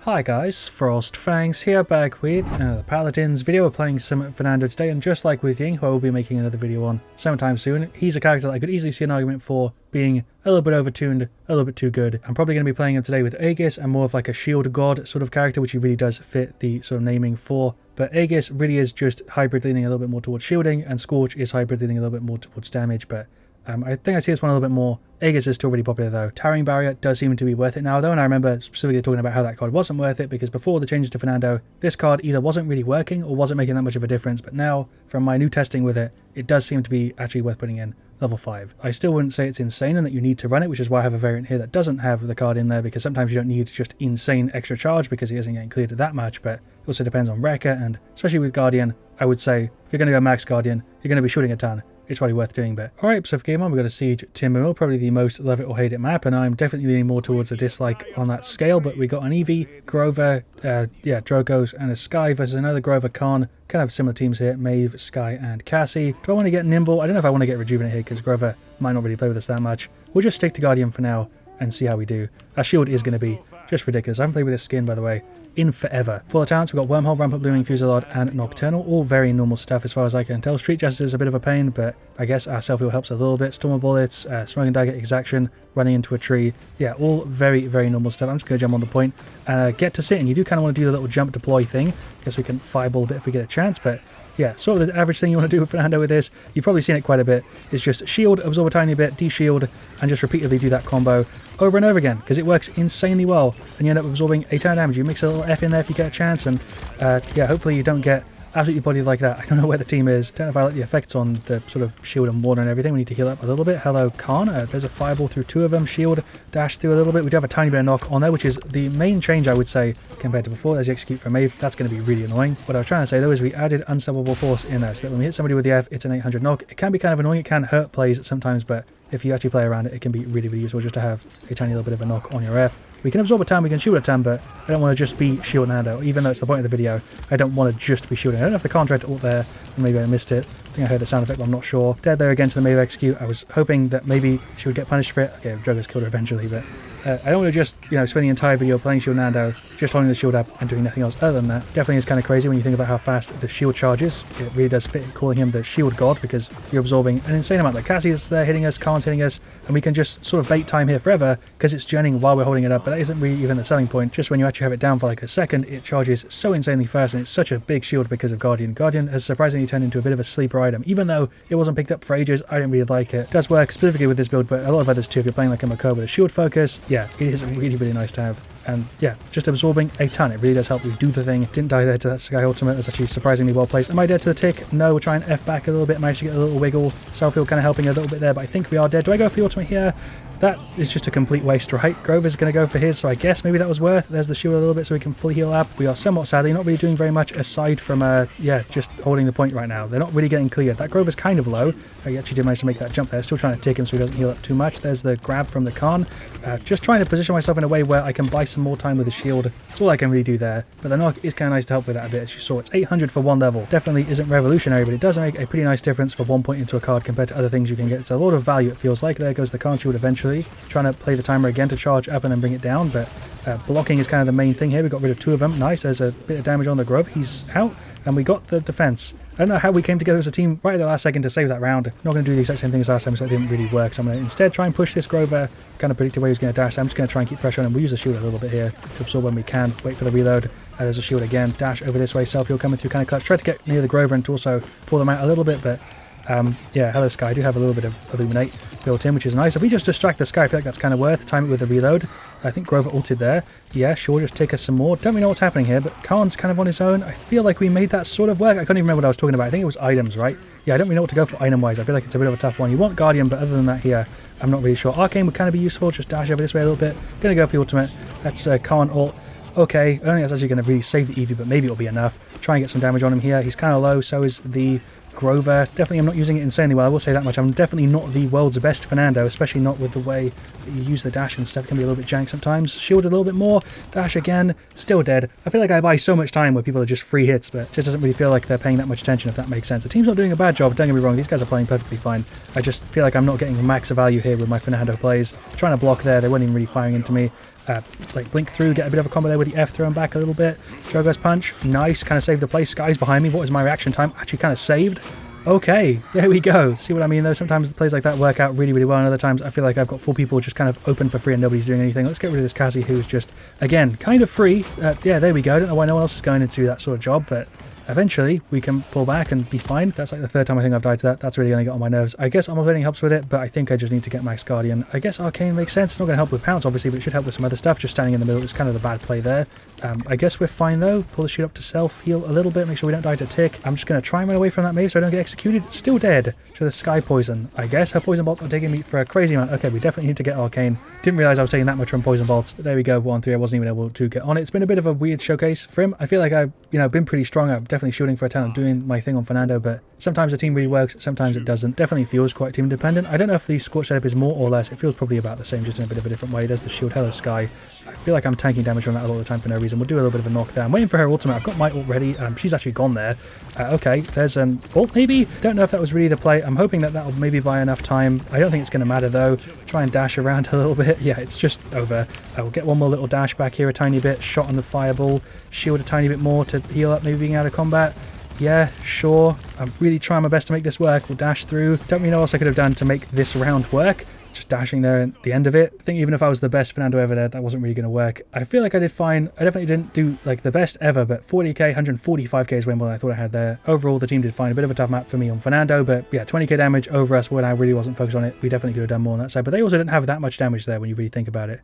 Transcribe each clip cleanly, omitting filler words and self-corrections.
Hi guys, FrostFangs here, back with another Paladins video. We're playing some Fernando today, and just like with Ying, who I will be making another video on sometime soon, he's a character that I could easily see an argument for being a little bit overtuned, a little bit too good. I'm probably going to be playing him today with Aegis and more of like a shield god sort of character, which he really does fit the sort of naming for. But Aegis really is just hybrid, leaning a little bit more towards shielding, and Scorch is hybrid, leaning a little bit more towards damage, but I think I see this one a little bit more. Aegis is still really popular though. Towering Barrier does seem to be worth it now though, and I remember specifically talking about how that card wasn't worth it because before the changes to Fernando, this card either wasn't really working or wasn't making that much of a difference, but now, from my new testing with it, it does seem to be actually worth putting in level 5. I still wouldn't say it's insane and that you need to run it, which is why I have a variant here that doesn't have the card in there, because sometimes you don't need just insane extra charge because he isn't getting cleared at that much, but it also depends on Wrecker, and especially with Guardian, I would say if you're going to go max Guardian, you're going to be shooting a ton. It's probably worth doing, but alright, so for game on, we've got a Siege Timbermill, probably the most love it or hate it map, and I'm definitely leaning more towards a dislike on that scale, but we got an Eevee, Grover, Drogos, and a Skye versus another Grover Khan. Kind of similar teams here, Maeve, Skye, and Cassie. Do I want to get Nimble? I don't know if I want to get Rejuvenate here, because Grover might not really play with us that much. We'll just stick to Guardian for now, and see how we do. Our shield is going to be just ridiculous. I haven't played with this skin, by the way, in forever. For the talents, we've got Wormhole, Ramp Up Blooming, Fusillade, and Nocturnal. All very normal stuff as far as I can tell. Street Justice is a bit of a pain, but I guess our self-heal helps a little bit. Storm of Bullets, Smoking Dagger, Exaction, running into a tree. Yeah, all very, very normal stuff. I'm just going to jump on the point and get to sit, and you do kind of want to do the little jump deploy thing. Guess we can fireball a bit if we get a chance, but yeah, sort of the average thing you want to do with Fernando with this, you've probably seen it quite a bit, is just shield, absorb a tiny bit, de-shield, and just repeatedly do that combo over and over again, because it works insanely well, and you end up absorbing a ton of damage. You mix a little F in there if you get a chance, and yeah, hopefully you don't get absolutely bodied like that. I don't know where the team is. Don't know if I like the effects on the sort of shield and water and everything. We need to heal up a little bit. Hello, Khan. There's a fireball through two of them. Shield, dash through a little bit. We do have a tiny bit of knock on there, which is the main change, I would say, compared to before. There's the execute from Maeve. That's going to be really annoying. What I was trying to say, though, is we added Unstoppable Force in there, so that when we hit somebody with the F, it's an 800 knock. It can be kind of annoying. It can hurt plays sometimes, but if you actually play around it, it can be really, really useful just to have a tiny little bit of a knock on your F. We can absorb a ton, we can shield a ton, but I don't want to just be shielding Nando. Even though it's the point of the video, I don't want to just be shielding. I don't know if the Khan tried to ult there, or maybe I missed it. I think I heard the sound effect, but I'm not sure. Dead there again to the Maeve execute. I was hoping that maybe she would get punished for it. Okay, Drogo's killed her eventually, but I don't want to just, spend the entire video playing shield Nando, just holding the shield up and doing nothing else other than that. Definitely is kind of crazy when you think about how fast the shield charges. It really does fit calling him the shield god, because you're absorbing an insane amount. Like Cassie's there hitting us, Khan's hitting us, and we can just sort of bait time here forever because it's journeying while we're holding it up, but that isn't really even the selling point. Just when you actually have it down for like a second, it charges so insanely fast, and it's such a big shield because of Guardian. Guardian has surprisingly turned into a bit of a sleeper item. Even though it wasn't picked up for ages, I didn't really like it. It does work specifically with this build, but a lot of others too. If you're playing like a Mako with a shield focus, yeah, it is really, really nice to have. And yeah, just absorbing a ton. It really does help. We do the thing. Didn't die there to that Skye ultimate. That's actually surprisingly well placed. Am I dead to the tick? No, we'll try and F back a little bit. Managed to get a little wiggle. Self-heal kind of helping a little bit there, but I think we are dead. Do I go for the ultimate here? That is just a complete waste, right? Grover's going to go for his, so I guess maybe that was worth. There's the shield a little bit so we can fully heal up. We are somewhat sadly not really doing very much aside from, just holding the point right now. They're not really getting cleared. That Grover's kind of low. I actually did manage to make that jump there. Still trying to tick him so he doesn't heal up too much. There's the grab from the Khan. Just trying to position myself in a way where I can buy some more time with the shield. That's all I can really do there. But the knock is kind of nice to help with that a bit. As you saw, it's 800 for one level. Definitely isn't revolutionary, but it does make a pretty nice difference for 1 point into a card compared to other things you can get. It's a lot of value, it feels like. There goes the Khan shield eventually. Trying to play the timer again to charge up and then bring it down, but blocking is kind of the main thing here. We got rid of two of them. Nice. There's a bit of damage on the Grove. He's out, and we got the defense. I don't know how we came together as a team right at the last second to save that round. Not going to do the exact same thing as last time, so that didn't really work. So I'm going to instead try and push this Grover. Kind of predicted where he was going to dash. So I'm just going to try and keep pressure on him. We'll use the shield a little bit here to absorb when we can. Wait for the reload. There's a shield again. Dash over this way. Self-heal coming through kind of clutch. Tried to get near the Grover and to also pull them out a little bit, but yeah, hello Skye. I do have a little bit of Illuminate built in, which is nice. If we just distract the Skye, I feel like that's kind of worth. Time it with the reload. I think Grover ulted there. Yeah, sure, just take us some more. Don't really know what's happening here, but Khan's kind of on his own. I feel like we made that sort of work. I couldn't even remember what I was talking about. I think it was items, right? Yeah, I don't really know what to go for item-wise. I feel like it's a bit of a tough one. You want Guardian, but other than that here, I'm not really sure. Arcane would kind of be useful. Just dash over this way a little bit. Gonna go for the ultimate. That's Khan ult. Okay, I don't think that's actually going to really save the Eevee, but maybe it'll be enough. Try and get some damage on him here. He's kind of low, so is the Grover. Definitely I'm not using it insanely well, I will say that much. I'm definitely not the world's best Fernando, especially not with the way that you use the dash and stuff. It can be a little bit jank sometimes. Shield a little bit more, dash again, still dead. I feel like I buy so much time where people are just free hits, but it just doesn't really feel like they're paying that much attention, if that makes sense. The team's not doing a bad job, don't get me wrong, these guys are playing perfectly fine. I just feel like I'm not getting max value here with my Fernando plays. Trying to block there, they weren't even really firing into me. Like blink through, get a bit of a combo there with the F, throw him back a little bit. Drogo's punch, nice, kind of saved the place. Sky's behind me, what is my reaction time? Actually kind of saved. Okay, there we go. See what I mean though? Sometimes plays like that work out really, really well, and other times I feel like I've got 4 people just kind of open for free and nobody's doing anything. Let's get rid of this Cassie who's just, again, kind of free. Yeah, there we go. I don't know why no one else is going into that sort of job, but eventually we can pull back and be fine. That's like the 3rd time I think I've died to that. That's really going to get on my nerves. I guess Armor Plating helps with it, but I think I just need to get Max Guardian. I guess Arcane makes sense. It's not going to help with Pounce, obviously, but it should help with some other stuff. Just standing in the middle is kind of the bad play there. I guess we're fine, though. Pull the shield up to self, heal a little bit, make sure we don't die to tick. I'm just going to try and run away from that Maeve so I don't get executed. Still dead to the Sky Poison. I guess her Poison Bolts are taking me for a crazy amount. Okay, we definitely need to get Arcane. Didn't realize I was taking that much from Poison Bolts. But there we go, 1-3. I wasn't even able to get on it. It's been a bit of a weird showcase for him. I feel like I've, been pretty strong. I'm definitely shooting for a talent, doing my thing on Fernando, but sometimes the team really works, sometimes it doesn't. Definitely feels quite team dependent. I don't know if the Scorch setup is more or less. It feels probably about the same, just in a bit of a different way. There's the shield. Hello, Sky. I feel like I'm tanking damage on that a lot of the time for no reason. We'll do a little bit of a knockdown. I'm waiting for her ultimate. I've got my ult ready. She's actually gone there. Okay, there's an ult maybe? Don't know if that was really the play. I'm hoping that that'll maybe buy enough time. I don't think it's going to matter though. Try and dash around a little bit. Yeah, it's just over. We'll get one more little dash back here a tiny bit. Shot on the fireball. Shield a tiny bit more to heal up maybe being out of combat. Yeah, sure. I'm really trying my best to make this work. We'll dash through. Don't really know what else I could have done to make this round work. Just dashing there at the end of it. I think even if I was the best Fernando ever there, that wasn't really going to work. I feel like I did fine. I definitely didn't do like the best ever, but 40k, 145k is way more than I thought I had there. Overall, the team did fine. A bit of a tough map for me on Fernando, but yeah, 20k damage over us when I really wasn't focused on it. We definitely could have done more on that side, but they also didn't have that much damage there when you really think about it.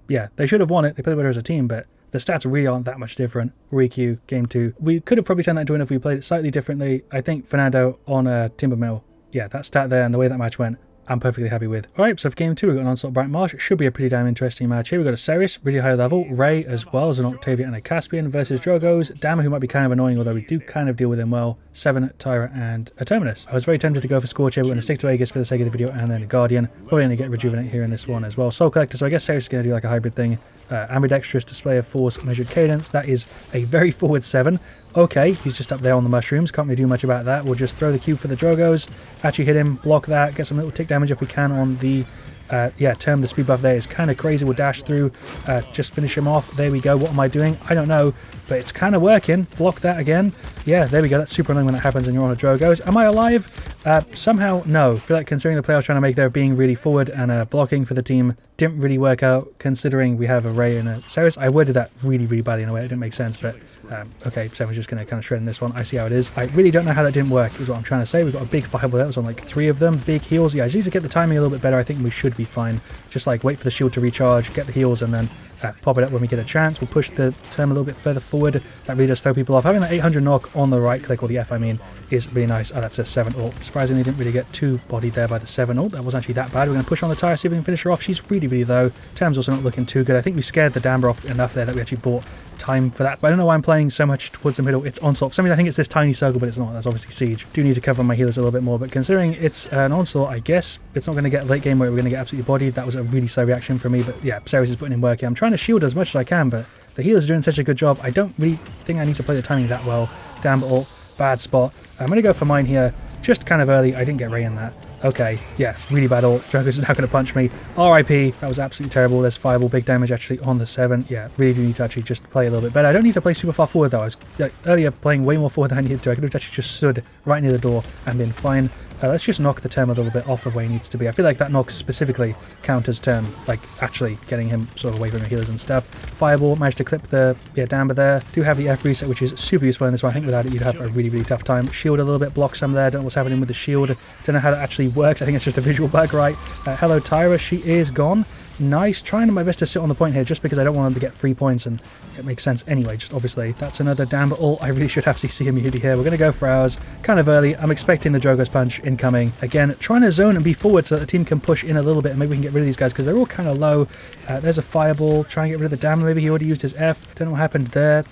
Yeah, they should have won it. They played better as a team, but the stats really aren't that much different. Requeue, game 2. We could have probably turned that into win if we played it slightly differently. I think Fernando on Timber Mill, yeah, that stat there and the way that match went, I'm perfectly happy with. Alright, so for game 2 we've got an Onslaught Bright Marsh. It should be a pretty damn interesting match here. We've got a Ceres, really high level, Ray as well as an Octavia and a Caspian versus Drogo's Dammer, who might be kind of annoying, although we do kind of deal with him well. 7, Tyra and a Terminus. I was very tempted to go for Scorch here, but we're going to stick to Aegis for the sake of the video, and then a Guardian. Probably going to get Rejuvenate here in this one as well. Soul Collector, so I guess Ceres is going to do like a hybrid thing. Ambidextrous, Display of Force, Measured Cadence. That is a very forward 7. Okay, he's just up there on the mushrooms. Can't really do much about that. We'll just throw the cube for the Drogos. Actually hit him, block that, get some little tick damage if we can on the term. The speed buff there is kind of crazy. We'll dash through, just finish him off. There we go. What am I doing? I don't know, but it's kind of working. Block that again. Yeah, there we go. That's super annoying when that happens and you're on a Drogos. Am I alive? Somehow, no. I feel like considering the play I was trying to make there, being really forward and blocking for the team didn't really work out, considering we have a Ray and a Ceres. I worded that really, really badly in a way. It didn't make sense, but okay, so I was just going to kind of shred in this one. I see how it is. I really don't know how that didn't work, is what I'm trying to say. We've got a big fireball. That was on like 3 of them. Big heals. Yeah, I just need to get the timing a little bit better. I think we should be fine. Just like wait for the shield to recharge, get the heals, and then pop it up when we get a chance. We'll push the term a little bit further forward. That really does throw people off. Having that 800 knock on the right click, or the F I mean, is really nice. Oh, that's a 7 ult. Surprisingly, didn't really get too bodied there by the 7 ult. That wasn't actually that bad. We're going to push on the tire, see if we can finish her off. She's really, really low. Term's also not looking too good. I think we scared the Damber off enough there that we actually bought time for that. But I don't know why I'm playing so much towards the middle. It's Onslaught. For some reason, I think it's this tiny circle, but it's not. That's obviously Siege. Do need to cover my healers a little bit more, but considering it's an Onslaught, I guess it's not going to get late game where we're going to get absolutely bodied. That was a really slow reaction for me, but yeah, Ceres is putting in work here. I'm trying to shield as much as I can, but the healers are doing such a good job. I don't really think I need to play the timing that well. Damn ult, bad spot. I'm going to go for mine here, just kind of early. I didn't get Ray in that. Okay, yeah, really bad ult. Drogo's is now going to punch me. RIP, that was absolutely terrible. There's fireball, big damage actually on the 7. Yeah, really do need to actually just play a little bit better. I don't need to play super far forward though. I was earlier playing way more forward than I needed to. I could have actually just stood right near the door and been fine. Let's just knock the term a little bit off the way he needs to be. I feel like that knock specifically counters term, like actually getting him sort of away from the healers and stuff. Fireball, managed to clip the Damber there. Do have the F reset, which is super useful in this one. I think without it you'd have a really, really tough time. Shield a little bit, block some there. Don't know what's happening with the shield. Don't know how that actually works. I think it's just a visual bug, right? Hello Tyra, she is gone. Nice. Trying my best to sit on the point here just because I don't want him to get 3 points, and it makes sense anyway, just obviously. That's another damn ult. I really should have CC immunity here. We're going to go for ours kind of early. I'm expecting the Drogo's punch incoming. Again, trying to zone and be forward so that the team can push in a little bit and maybe we can get rid of these guys because they're all kind of low. There's a fireball. Try and get rid of the damage. Maybe he already used his F. Don't know what happened there.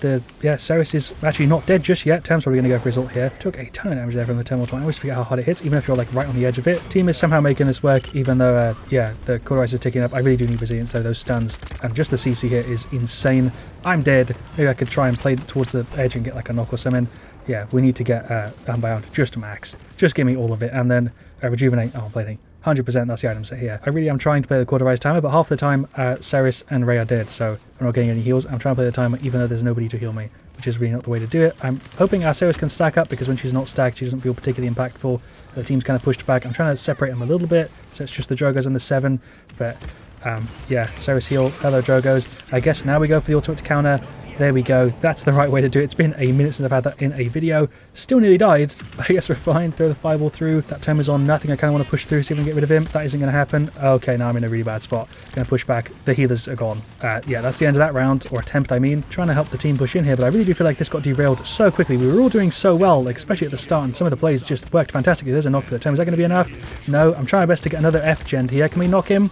Ceres is actually not dead just yet. Term's probably going to go for his ult here. Took a ton of damage there from the Terminal 20. I always forget how hard it hits, even if you're like right on the edge of it. Team is somehow making this work, even though, the Cauterize is ticking up. I really do need resilience though, those stuns. And just the CC here is insane. I'm dead. Maybe I could try and play towards the edge and get like a knock or something. Yeah, we need to get Unbound just max. Just give me all of it. And then Rejuvenate. Oh, I'm bleeding. 100% that's the item set here. I really am trying to play the Cauterize timer, but half the time Ceres and Ray are dead, so I'm not getting any heals. I'm trying to play the timer even though there's nobody to heal me, which is really not the way to do it. I'm hoping our Ceres can stack up because when she's not stacked, she doesn't feel particularly impactful. The team's kind of pushed back. I'm trying to separate them a little bit, so it's just the Drogos and the 7, but yeah, Ceres heal, hello Drogos. I guess now we go for the ultimate to counter. There we go. That's the right way to do it. It's been a minute since I've had that in a video. Still nearly died. I guess we're fine. Throw the fireball through. That term is on nothing. I kind of want to push through, see if we can get rid of him. That isn't going to happen. Okay, now I'm in a really bad spot. Going to push back. The healers are gone. Yeah, that's the end of that round, or attempt, I mean. Trying to help the team push in here, but I really do feel like this got derailed so quickly. We were all doing so well, like especially at the start, and some of the plays just worked fantastically. There's a knock for the term. Is that going to be enough? No. I'm trying my best to get another F-gen here. Can we knock him?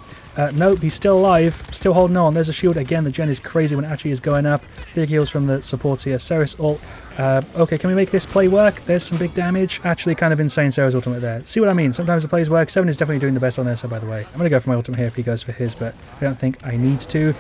Nope, he's still alive, still holding on. There's a shield again. The gen is crazy when it actually is going up. Big heals from the supports here. Ceres ult. Okay, can we make this play work? There's some big damage. Actually, kind of insane Ceres ultimate there. See what I mean? Sometimes the plays work. 7 is definitely doing the best on their side, by the way. I'm going to go for my ultimate here if he goes for his, but I don't think I need to.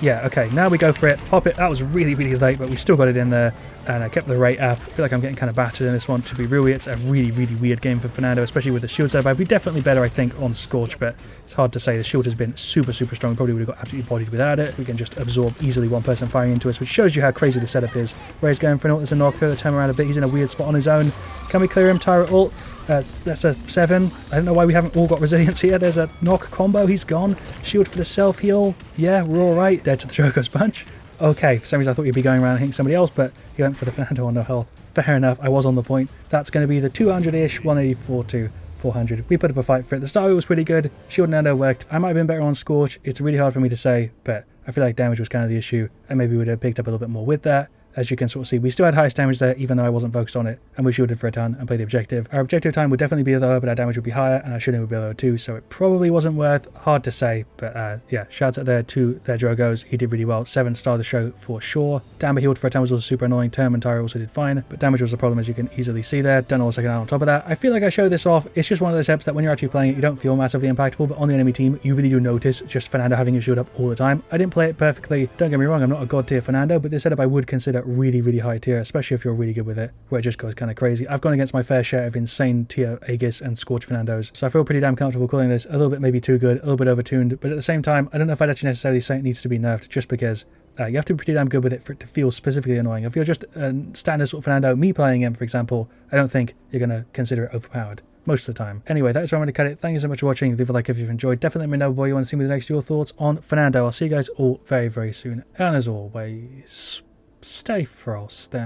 Yeah, okay, now we go for it. Pop it. That was really, really late, but we still got it in there, and I kept the rate up. I feel like I'm getting kind of battered in this one. To be real, it's a really, really weird game for Fernando, especially with the shield survive. We're definitely better, I think, on Scorch, but it's hard to say. The shield has been super, super strong. We probably would have got absolutely bodied without it. We can just absorb easily one person firing into us, which shows you how crazy the setup is. Ray's going for an ult. There's a knock. Throw the time around a bit. He's in a weird spot on his own. Can we clear him? Tyrant ult. That's a 7. I don't know why we haven't all got resilience here. There's a knock combo. He's gone. Shield for the self-heal. Yeah, we're all right. Dead to the Drogo's punch. Okay, for some reason I thought you'd be going around and hitting somebody else, but he went for the Fernando on no health. Fair enough. I was on the point. That's going to be the 200-ish, 184 to 400. We put up a fight for it. The start was pretty good. Shield Nando worked. I might have been better on Scorch. It's really hard for me to say, but I feel like damage was kind of the issue, and maybe we would have picked up a little bit more with that. As you can sort of see, we still had highest damage there, even though I wasn't focused on it, and we shielded for a ton and played the objective. Our objective time would definitely be lower, but our damage would be higher, and our shooting would be lower too, so it probably wasn't worth. Hard to say, but yeah, shouts out there to their Drogos. He did really well. 7-star the show for sure. Damage healed for a time was also super annoying. Term and Tyra also did fine, but damage was a problem, as you can easily see there. Done all second out on top of that. I feel like I showed this off. It's just one of those steps that when you're actually playing it, you don't feel massively impactful, but on the enemy team, you really do notice just Fernando having his shield up all the time. I didn't play it perfectly. Don't get me wrong, I'm not a god tier Fernando, but this setup I would consider really, really high tier, especially if you're really good with it, where it just goes kind of crazy. I've gone against my fair share of insane tier Aegis and Scorch Fernandos, so I feel pretty damn comfortable calling this a little bit maybe too good, a little bit overtuned, but at the same time, I don't know if I'd actually necessarily say it needs to be nerfed, just because you have to be pretty damn good with it for it to feel specifically annoying. If you're just a standard sort of Fernando, me playing him, for example, I don't think you're going to consider it overpowered most of the time. Anyway, that's where I'm going to cut it. Thank you so much for watching. Leave a like if you've enjoyed. Definitely let me know what you want to see me next, your thoughts on Fernando. I'll see you guys all very, very soon. And as always, stay frosty.